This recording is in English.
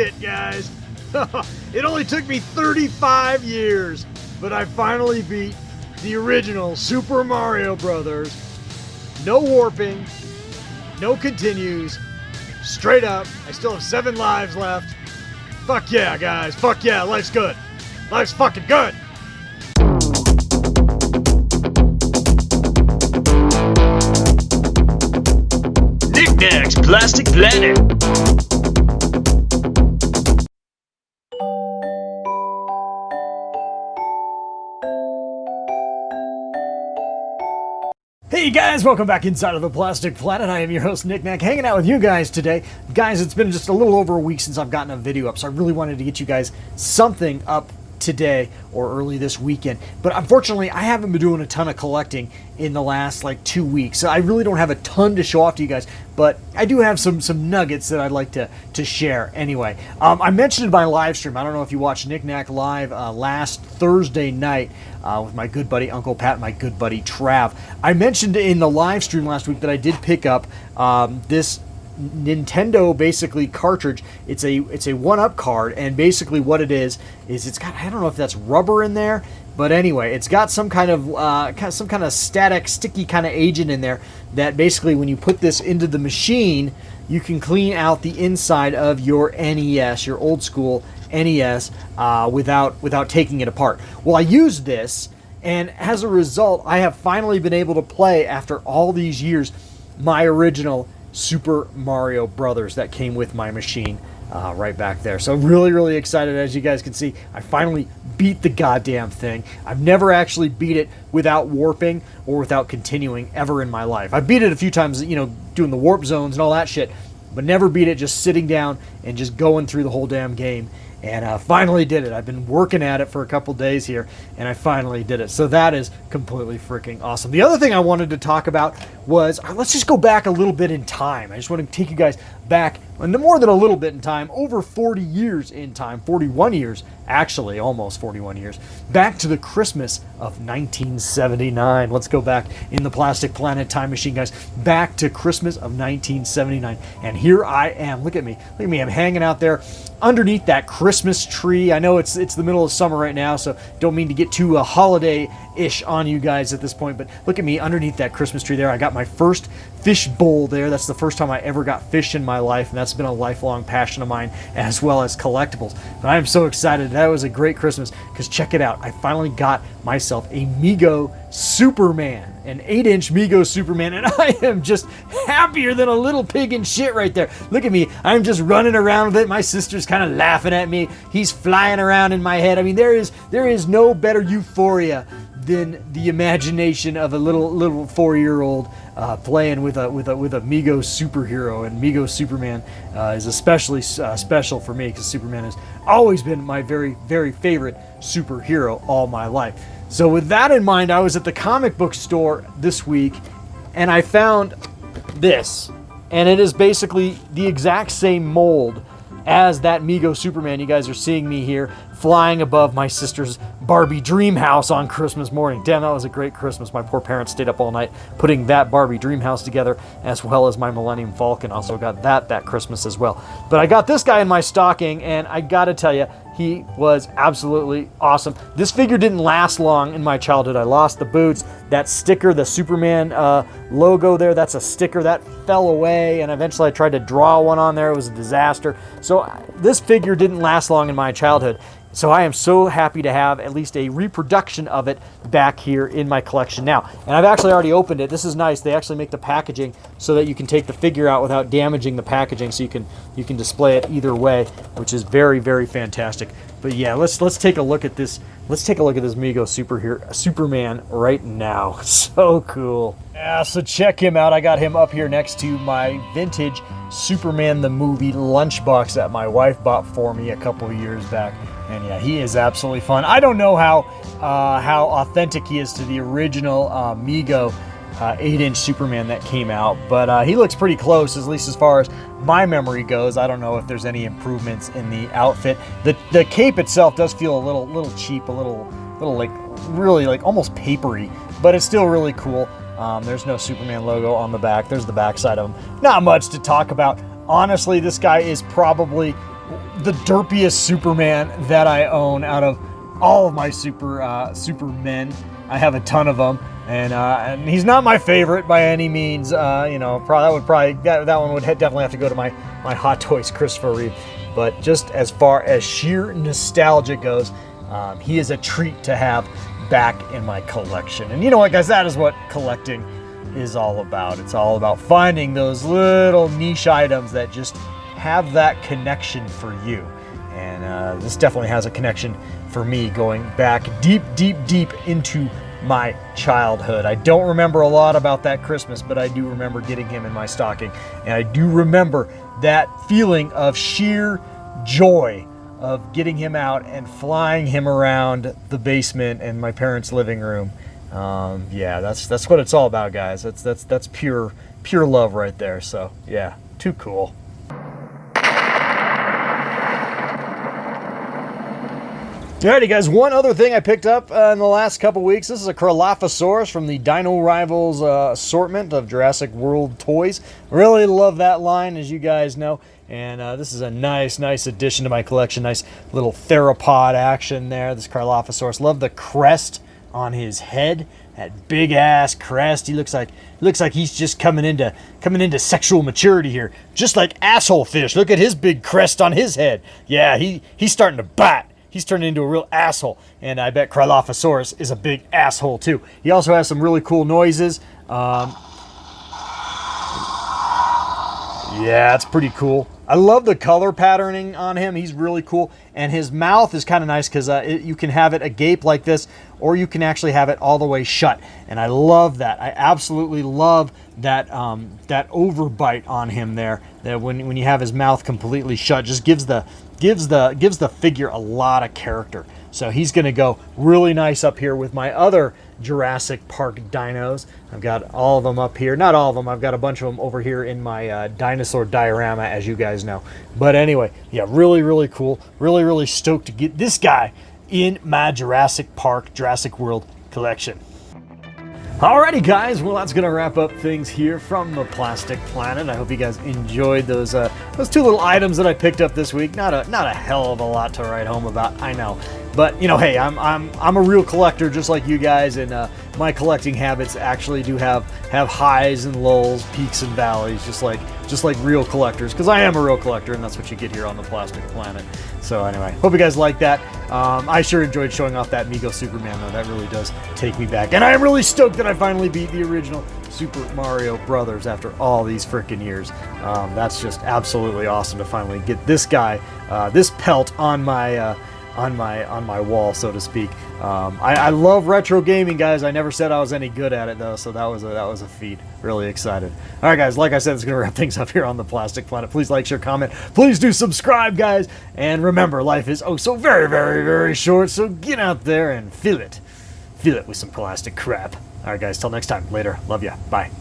it, guys. It only took me 35 years, but I finally beat the original Super Mario Brothers. No warping, no continues, straight up. I still have 7 lives left. Fuck yeah, guys. Fuck yeah, life's good. Life's fucking good. Knickknack's Plastic Planet. Hey guys, welcome back inside of the Plastic Planet. I am your host, Knickknack, hanging out with you guys today. Guys, it's been just a little over a week since I've gotten a video up, so I really wanted to get you guys something up today or early this weekend. But unfortunately, I haven't been doing a ton of collecting in the last 2 weeks, so I really don't have a ton to show off to you guys, but I do have some nuggets that I'd like to share anyway. I mentioned in my live stream, I don't know if you watched Knickknack Live last Thursday night with my good buddy Uncle Pat and my good buddy Trav. I mentioned in the live stream last week that I did pick up this Nintendo basically cartridge. It's a 1-up card, and basically what it is it's got, I don't know if that's rubber in there, but anyway, it's got some kind of static, sticky kind of agent in there that basically when you put this into the machine, you can clean out the inside of your NES, your old school NES, without taking it apart. Well, I used this, and as a result, I have finally been able to play, after all these years, my original Super Mario Brothers that came with my machine right back there. So really excited. As you guys can see, I finally beat the goddamn thing. I've never actually beat it without warping or without continuing ever in my life. I beat it a few times, doing the warp zones and all that shit, but never beat it just sitting down and just going through the whole damn game. And finally did it. I've been working at it for a couple days here, and I finally did it. So that is completely freaking awesome. The other thing I wanted to talk about was, let's just go back a little bit in time. I just want to take you guys back, more than a little bit in time, over 40 years in time, 41 years, actually, almost 41 years, back to the Christmas of 1979. Let's go back in the Plastic Planet time machine, guys, back to Christmas of 1979. And here I am. Look at me. I'm hanging out there underneath that Christmas tree. I know it's the middle of summer right now, so don't mean to get too holiday-ish on you guys at this point, but look at me underneath that Christmas tree there. I got my first fish bowl there. That's the first time I ever got fish in my life, and that's been a lifelong passion of mine, as well as collectibles. But I am so excited. That was a great Christmas, because check it out. I finally got myself a Mego Superman, an 8-inch Mego Superman, and I am just happier than a little pig in shit right there. Look at me. I'm just running around with it. My sister's kind of laughing at me. He's flying around in my head. I mean, there is no better euphoria than the imagination of a little 4-year-old playing with a Mego superhero. And Mego Superman is especially special for me, because Superman has always been my very, very favorite superhero all my life. So with that in mind, I was at the comic book store this week, and I found this, and it is basically the exact same mold as that Mego Superman. You guys are seeing me here flying above my sister's Barbie dream house on Christmas morning. Damn, that was a great Christmas. My poor parents stayed up all night putting that Barbie dream house together, as well as my Millennium Falcon. Also got that Christmas as well. But I got this guy in my stocking, and I gotta tell you, he was absolutely awesome. This figure didn't last long in my childhood. I lost the boots. That sticker, the Superman logo there, that's a sticker that fell away, and eventually I tried to draw one on there. It was a disaster. So this figure didn't last long in my childhood. So I am so happy to have at least a reproduction of it back here in my collection now. And I've actually already opened it. This is nice. They actually make the packaging so that you can take the figure out without damaging the packaging, so you can display it either way, which is very, very fantastic. But yeah, let's take a look at this. Let's take a look at this Mego Superman right now. So cool. Yeah, so check him out. I got him up here next to my vintage Superman the movie lunchbox that my wife bought for me a couple of years back. And yeah, he is absolutely fun. I don't know how authentic he is to the original Mego 8-inch Superman that came out, but he looks pretty close, at least as far as my memory goes. I don't know if there's any improvements in the outfit. The cape itself does feel a little cheap, a little like really like almost papery, but it's still really cool. There's no Superman logo on the back. There's the back side of him. Not much to talk about. Honestly, this guy is probably the derpiest Superman that I own out of all of my Supermen. I have a ton of them, and he's not my favorite by any means. You know, that one would definitely have to go to my Hot Toys Christopher Reeve. But just as far as sheer nostalgia goes, he is a treat to have back in my collection. And you know what, guys, that is what collecting is all about. It's all about finding those little niche items that just have that connection for you. And this definitely has a connection for me, going back deep into my childhood. I don't remember a lot about that Christmas, but I do remember getting him in my stocking. And I do remember that feeling of sheer joy of getting him out and flying him around the basement and my parents' living room. Yeah, that's what it's all about, guys. That's pure love right there. So yeah, too cool. Alrighty, guys, one other thing I picked up in the last couple weeks. This is a Dilophosaurus from the Dino Rivals assortment of Jurassic World toys. Really love that line, as you guys know. And this is a nice addition to my collection. Nice little theropod action there. This Dilophosaurus. Love the crest on his head. That big ass crest. He looks like he's just coming into sexual maturity here. Just like Asshole Fish. Look at his big crest on his head. Yeah, he's starting to bite. He's turning into a real asshole, and I bet Dilophosaurus is a big asshole too. He also has some really cool noises. Yeah, it's pretty cool. I love the color patterning on him. He's really cool, and his mouth is kind of nice because you can have it agape like this, or you can actually have it all the way shut, and I love that. I absolutely love that that overbite on him there. That when you have his mouth completely shut, just gives the figure a lot of character. So he's going to go really nice up here with my other Jurassic Park dinos. I've got all of them up here. Not all of them. I've got a bunch of them over here in my dinosaur diorama, as you guys know. But anyway, yeah, really cool. Really stoked to get this guy in my Jurassic Park, Jurassic World collection. Alrighty, guys, well, that's going to wrap up things here from the Plastic Planet. I hope you guys enjoyed those two little items that I picked up this week. Not a hell of a lot to write home about, I know. But, you know, hey, I'm a real collector just like you guys, and my collecting habits actually do have highs and lows, peaks and valleys, just like real collectors, because I am a real collector, and that's what you get here on the Plastic Planet. So anyway, hope you guys like that. I sure enjoyed showing off that Mego Superman, though. That really does take me back. And I am really stoked that I finally beat the original Super Mario Brothers after all these frickin' years. That's just absolutely awesome to finally get this guy, this pelt on my wall, so to speak. I love retro gaming, guys. I never said I was any good at it, though, so that was a feat. Really excited. All right, guys, like I said, it's going to wrap things up here on the Plastic Planet. Please like, share, comment. Please do subscribe, guys. And remember, life is oh so very short, so get out there and feel it. Feel it with some plastic crap. All right, guys, till next time. Later. Love ya. Bye.